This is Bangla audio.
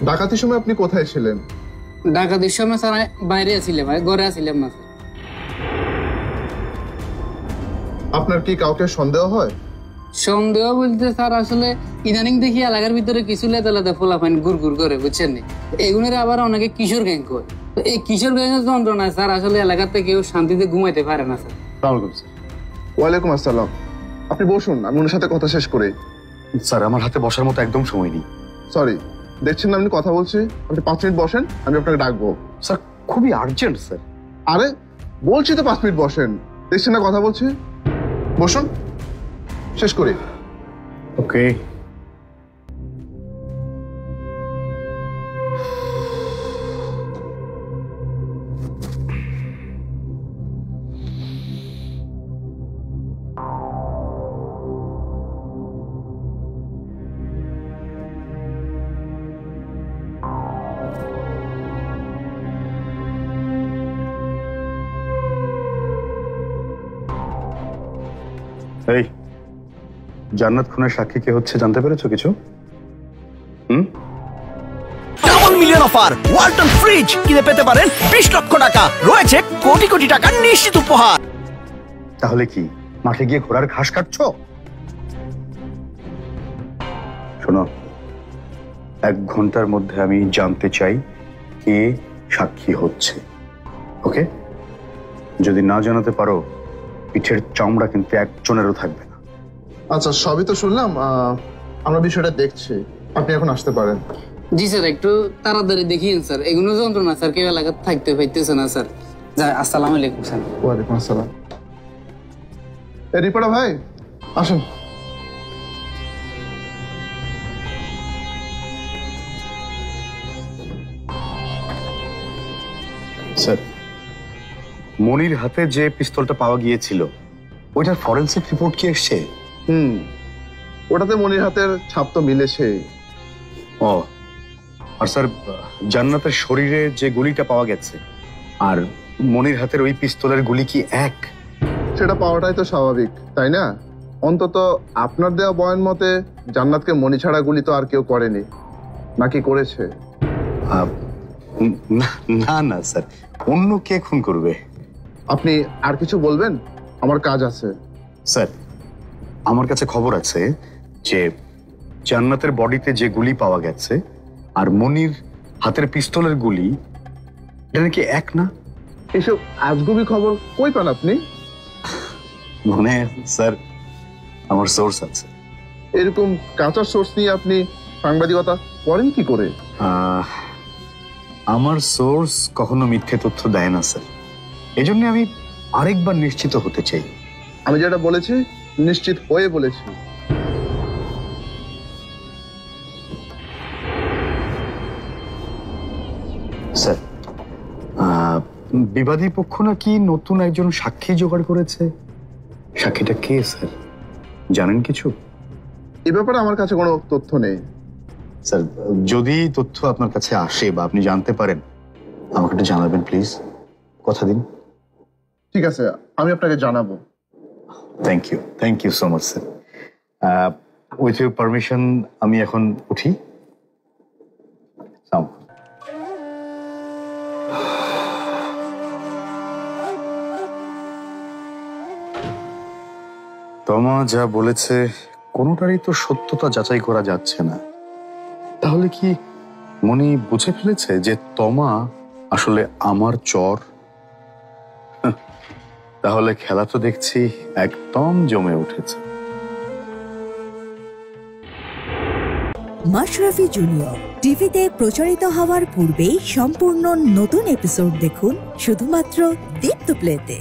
ডাকাতির সময় আপনি কোথায় ছিলেন? ডাকাতির সময় স্যার বাইরে ছিলাম, ঘরে ছিলাম না। আপনার কি কাউকে সন্দেহ হয়? সন্দেহ বলতে স্যার আসলে ইদানিং দেখি এলাকার ভিতরে কিছু লেদা ফোলাফাইন গুড় করে, বুঝছেন নি? এগুলোর আবার অনেকে কিশোর গ্যাং কয়। তো এই কিশোর গ্যাংয়ের যন্ত্রণায় স্যার আসলে এলাকাতে কেউ শান্তিতে ঘুমাইতে পারে না স্যার। ওয়ালাইকুম আসসালাম। আপনি বসুন, আমি ওনার সাথে কথা শেষ করি। স্যার আমার হাতে বসার মতো একদম সময় নেই। সরি, দেখছেন না আপনি কথা বলছি, আপনি 5 মিনিট বসেন, আমি আপনাকে ডাকবো। স্যার খুবই আর্জেন্ট স্যার। আরে বলছি তো 5 মিনিট বসেন, দেখছেন না কথা বলছি। বসুন, শেষ করি। ওকে। এই জান্নাত খুনের সাক্ষী কে হচ্ছে জানতে পেরেছো কিছু? Double million offer Walton fridge কিনে পেতে পারেন 20 লক্ষ টাকা, রয়েছে কোটি কোটি টাকার নিশ্চিত উপহার। তাহলে কি মাঠে গিয়ে ঘোড়ার ঘাস কাটছো? শোনো, 1 ঘন্টার মধ্যে আমি জানতে চাই কে সাক্ষী হচ্ছে। ওকে? যদি না জানাতে পারো পিঠের চামড়া কিন্তু একজনেরও থাকবে না। আচ্ছা, সবই তো শুনলাম, আমরা বিষয়টা দেখছি, আপনি এখন আসতে পারেন। জি স্যার, একটু তাড়াতাড়ি দেখিয়েন স্যার, এগুলো যন্ত্রণা স্যার কেউ এলাকাতে থাকতে পাইতেছে না স্যার। আসসালামু আলাইকুম স্যার। ওয়ালাইকুম আসসালাম। এই রিপোর্টার ভাই আসুন। স্যার, মনির হাতে যে পিস্তলটা পাওয়া গিয়েছিল ওইটার ফরেনসিক রিপোর্ট কি এসছে? ওটাতে মনির হাতের ছাপ তো মিলেছে। ও, আর স্যার জান্নাতের শরীরে যে গুলিটা পাওয়া গেছে আর মনির হাতের ওই পিস্তলের গুলি কি এক? সেটা পাওয়াটাই তো স্বাভাবিক, তাই না? অন্তত আপনার দেওয়া বয়ান মতে জান্নাতকে মনি ছাড়া গুলি তো আর কেউ করেনি, নাকি করেছে? না না স্যার, অন্য কে খুন করবে? আপনি আর কিছু বলবেন? আমার কাজ আছে। স্যার, আমার কাছে খবর আছে যে জান্নাতের বডিতে যে গুলি পাওয়া গেছে আর মনির হাতের পিস্তলের গুলি এটা নাকি এক না। এসব আজগুবি খবর কই পান আপনি? মানে স্যার, আমার সোর্স আছে। এরকম কাঁচা সোর্স নিয়ে আপনি সাংবাদিকতা করেন কি করে? আমার সোর্স কখনো মিথ্যে তথ্য দেয় না স্যার, এজন্য আমি আরেকবার নিশ্চিত হতে চাই। আমি যেটা বলেছি নিশ্চিত হয়ে বলেছি। স্যার, বিবাদী পক্ষ নাকি নতুন একজন সাক্ষী জোগাড় করেছে। সাক্ষীটা কে স্যার, জানেন কিছু? এ ব্যাপারে আমার কাছে কোনো তথ্য নেই। স্যার, যদি তথ্য আপনার কাছে আসে বা আপনি জানতে পারেন আমাকে একটু জানাবেন প্লিজ, কথা দিন। ঠিক আছে, আমি আপনাকে জানাবো। Thank you so much sir. With your permission আমি এখন উঠি। তমা যা বলেছে কোনোটারই তো সত্যতা যাচাই করা যাচ্ছে না। তাহলে কি মনি বুঝে ফেলেছে যে তমা আসলে আমার চর? তাহলে খেলা তো দেখছি একদম জমে উঠেছে। মাশরাফি জুনিয়র টিভিতে প্রচারিত হওয়ার পূর্বেই সম্পূর্ণ নতুন এপিসোড দেখুন শুধুমাত্র দীপ্ত প্লেতে।